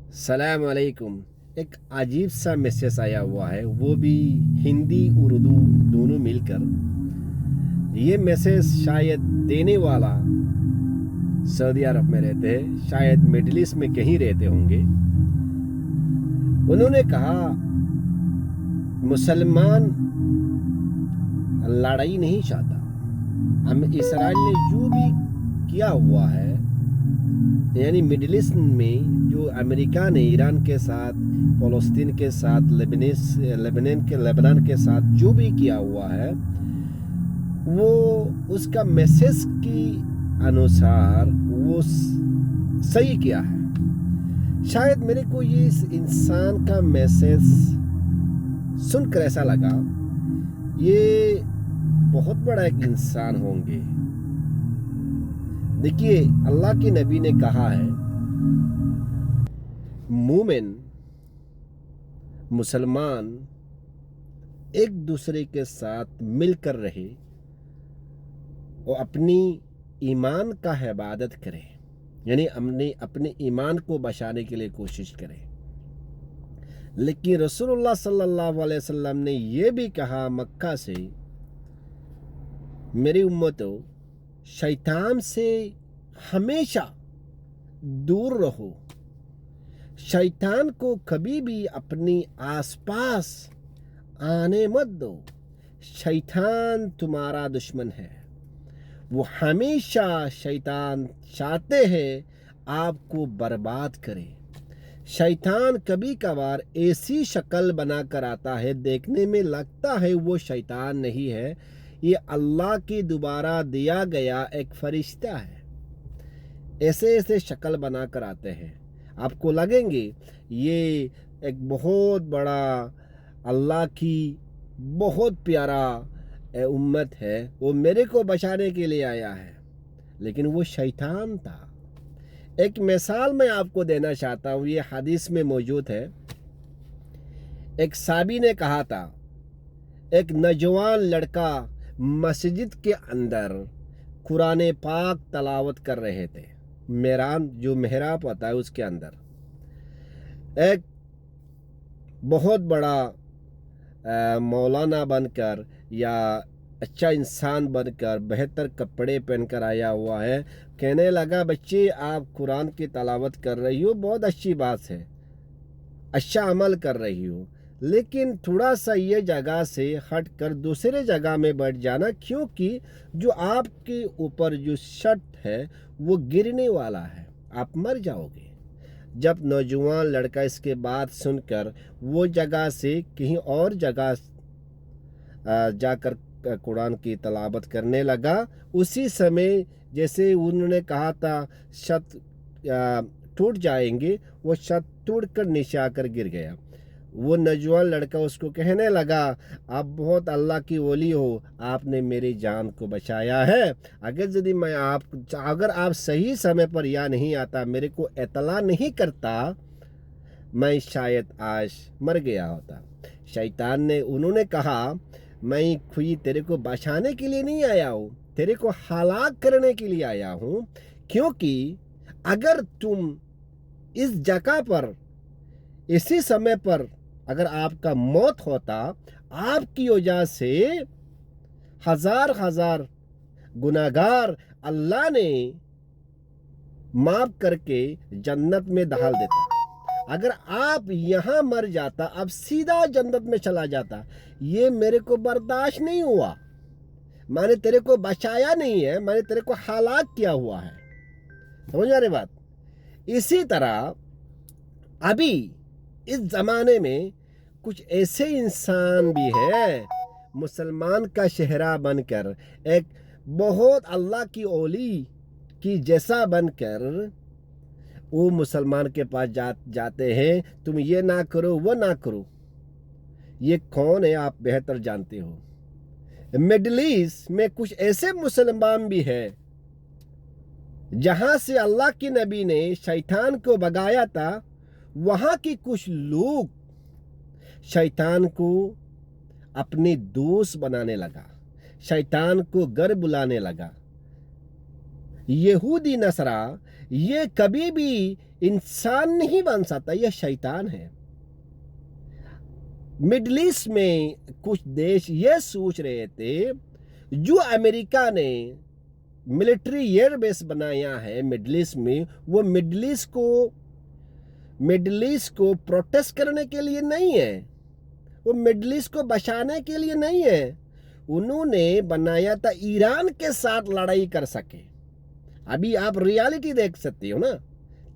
सलाम अलैकुम। एक अजीब सा मैसेज आया हुआ है, वो भी हिंदी उर्दू दोनों मिलकर। ये मैसेज शायद देने वाला सऊदी अरब में रहते हैं, शायद मिडिल ईस्ट में कहीं रहते होंगे। उन्होंने कहा मुसलमान लड़ाई नहीं चाहता। हम इसराइल ने जो भी किया हुआ है, यानी मिडिल ईस्ट में जो अमेरिका ने ईरान के साथ, फ़लस्तीन के साथ, लेबनान के साथ जो भी किया हुआ है, वो उसका मैसेज के अनुसार वो सही किया है। शायद मेरे को ये इस इंसान का मैसेज सुनकर ऐसा लगा, ये बहुत बड़ा एक इंसान होंगे। देखिए, अल्लाह के नबी ने कहा है, मोमिन मुसलमान एक दूसरे के साथ मिलकर रहे और अपनी ईमान का हिफाजत करे, यानी अपने ईमान को बचाने के लिए कोशिश करे। लेकिन रसूलुल्लाह सल्लल्लाहु अलैहि वसल्लम ने यह भी कहा मक्का से, मेरी उम्मतों, शैतान से हमेशा दूर रहो। शैतान को कभी भी अपनी आसपास आने मत दो। शैतान तुम्हारा दुश्मन है। वो हमेशा शैतान चाहते हैं आपको बर्बाद करे। शैतान कभी कभार ऐसी शक्ल बनाकर आता है, देखने में लगता है वो शैतान नहीं है, ये अल्लाह की दोबारा दिया गया एक फरिश्ता है। ऐसे ऐसे शक्ल बनाकर आते हैं, आपको लगेंगे ये एक बहुत बड़ा अल्लाह की बहुत प्यारा उम्मत है, वो मेरे को बचाने के लिए आया है, लेकिन वो शैतान था। एक मिसाल मैं आपको देना चाहता हूँ, ये हदीस में मौजूद है। एक साहबी ने कहा था, एक नौजवान लड़का मस्जिद के अंदर कुरान पाक तलावत कर रहे थे। मेरान जो मेहराब होता है उसके अंदर एक बहुत बड़ा मौलाना बनकर या अच्छा इंसान बनकर बेहतर कपड़े पहनकर आया हुआ है। कहने लगा, बच्चे आप कुरान की तलावत कर रही हो, बहुत अच्छी बात है, अच्छा अमल कर रही हो, लेकिन थोड़ा सा ये जगह से हट कर दूसरे जगह में बैठ जाना, क्योंकि जो आपके ऊपर जो शर्ट है वो गिरने वाला है, आप मर जाओगे। जब नौजवान लड़का इसके बात सुनकर वो जगह से कहीं और जगह जाकर कुरान की तलावत करने लगा, उसी समय जैसे उन्होंने कहा था छत टूट जाएंगे, वो छत टूट कर नीचे आकर गिर गया। वो नौजवान लड़का उसको कहने लगा, आप बहुत अल्लाह की वली हो, आपने मेरी जान को बचाया है। अगर आप सही समय पर या नहीं आता, मेरे को इतला नहीं करता, मैं शायद आज मर गया होता। शैतान ने उन्होंने कहा, मैं खुई तेरे को बचाने के लिए नहीं आया हूँ, तेरे को हलाक करने के लिए आया हूँ, क्योंकि अगर तुम इस जगह पर इसी समय पर अगर आपका मौत होता, आपकी वजह से हजार हजार गुनाहगार अल्लाह ने माफ करके जन्नत में डाल देता। अगर आप यहाँ मर जाता, अब सीधा जन्नत में चला जाता। ये मेरे को बर्दाश्त नहीं हुआ, मैंने तेरे को बचाया नहीं है, मैंने तेरे को हलाक किया हुआ है। समझ आ रही बात? इसी तरह अभी इस ज़माने में कुछ ऐसे इंसान भी है, मुसलमान का चेहरा बनकर, एक बहुत अल्लाह की ओली की जैसा बनकर वो मुसलमान के पास जाते हैं, तुम ये ना करो वो ना करो। ये कौन है आप बेहतर जानते हो। मिडिल ईस्ट में कुछ ऐसे मुसलमान भी है जहां से अल्लाह के नबी ने शैतान को भगाया था, वहां के कुछ लोग शैतान को अपने दोस्त बनाने लगा, शैतान को घर बुलाने लगा। यहूदी नसरा ये कभी भी इंसान नहीं बन सकता, यह शैतान है। मिडल ईस्ट में कुछ देश ये सोच रहे थे, जो अमेरिका ने मिलिट्री एयरबेस बनाया है मिडल ईस्ट में, वो मिडल ईस्ट को प्रोटेस्ट करने के लिए नहीं है, वो मिडल ईस्ट को बचाने के लिए नहीं है। उन्होंने बनाया था ईरान के साथ लड़ाई कर सके। अभी आप रियलिटी देख सकते हो ना,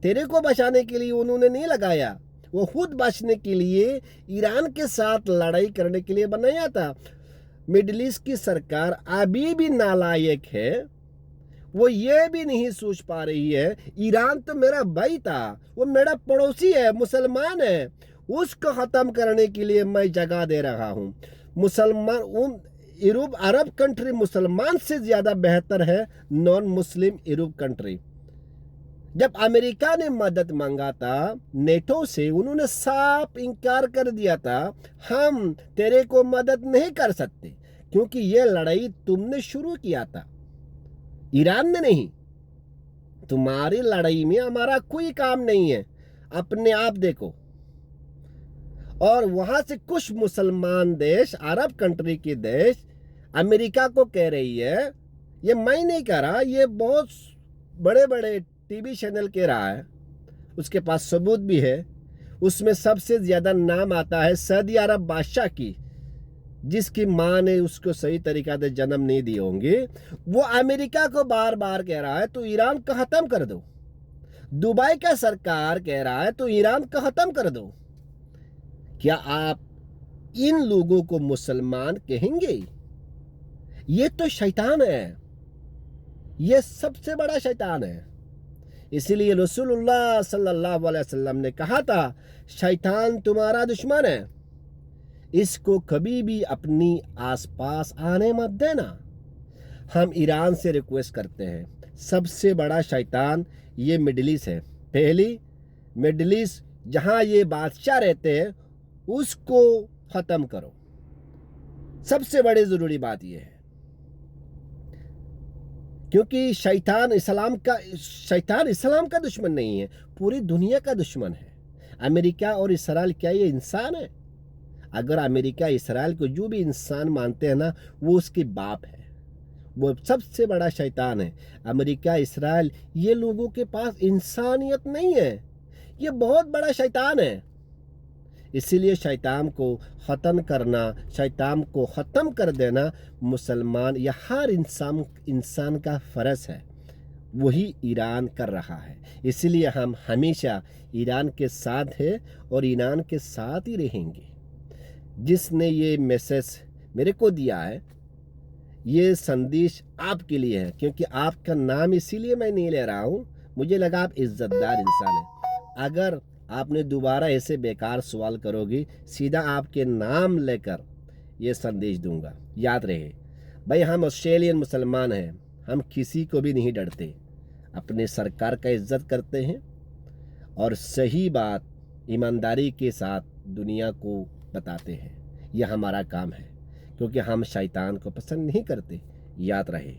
तेरे को बचाने के लिए उन्होंने नहीं लगाया, वो खुद बचने के लिए ईरान के साथ लड़ाई करने के लिए बनाया था। मिडल ईस्ट की सरकार अभी भी नालायक है, वो ये भी नहीं सोच पा रही है ईरान तो मेरा भाई था, वो मेरा पड़ोसी है, मुसलमान है, उसको ख़त्म करने के लिए मैं जगह दे रहा हूँ। मुसलमान उन यूरोप अरब कंट्री मुसलमान से ज़्यादा बेहतर है नॉन मुस्लिम यूरोप कंट्री। जब अमेरिका ने मदद मांगा था नेटो से, उन्होंने साफ इनकार कर दिया था, हम तेरे को मदद नहीं कर सकते क्योंकि ये लड़ाई तुमने शुरू किया था, ईरान ने नहीं। तुम्हारी लड़ाई में हमारा कोई काम नहीं है, अपने आप देखो। और वहां से कुछ मुसलमान देश, अरब कंट्री के देश अमेरिका को कह रही है, ये मैं नहीं कह रहा, ये बहुत बड़े बड़े टीवी चैनल कह रहा है, उसके पास सबूत भी है। उसमें सबसे ज़्यादा नाम आता है सऊदी अरब बादशाह की, जिसकी माँ ने उसको सही तरीका से जन्म नहीं दिए होंगे। वो अमेरिका को बार बार कह रहा है तो ईरान को ख़त्म कर दो। दुबई का सरकार कह रहा है तो ईरान को ख़त्म कर दो। क्या आप इन लोगों को मुसलमान कहेंगे? ये तो शैतान है, ये सबसे बड़ा शैतान है। इसीलिए रसूलुल्लाह सल्लल्लाहु अलैहि वसल्लम ने कहा था, शैतान तुम्हारा दुश्मन है, इसको कभी भी अपनी आसपास आने मत देना। हम ईरान से रिक्वेस्ट करते हैं, सबसे बड़ा शैतान ये मिडल ईस्ट है। पहली मिडल ईस्ट जहाँ ये बादशाह रहते हैं उसको ख़त्म करो, सबसे बड़ी ज़रूरी बात यह है। क्योंकि शैतान इस्लाम का दुश्मन नहीं है, पूरी दुनिया का दुश्मन है। अमेरिका और इसराइल क्या ये इंसान है? अगर अमेरिका इसराइल को जो भी इंसान मानते हैं ना, वो उसके बाप है, वो सबसे बड़ा शैतान है। अमेरिका इसराइल ये लोगों के पास इंसानियत नहीं है, ये बहुत बड़ा शैतान है। इसीलिए शैतान को ख़त्म करना, शैतान को ख़त्म कर देना मुसलमान या हर इंसान का फ़र्ज़ है। वही ईरान कर रहा है। इसीलिए हम हमेशा ईरान के साथ हैं और ईरान के साथ ही रहेंगे। जिसने ये मैसेज मेरे को दिया है, ये संदेश आपके लिए है, क्योंकि आपका नाम इसीलिए मैं नहीं ले रहा हूँ, मुझे लगा आप इज़्ज़तदार इंसान हैं। अगर आपने दोबारा ऐसे बेकार सवाल करोगे, सीधा आपके नाम लेकर ये संदेश दूंगा। याद रहे भाई, हम ऑस्ट्रेलियन मुसलमान हैं, हम किसी को भी नहीं डरते, अपने सरकार का इज्जत करते हैं और सही बात ईमानदारी के साथ दुनिया को बताते हैं। यह हमारा काम है, क्योंकि हम शैतान को पसंद नहीं करते। याद रहे।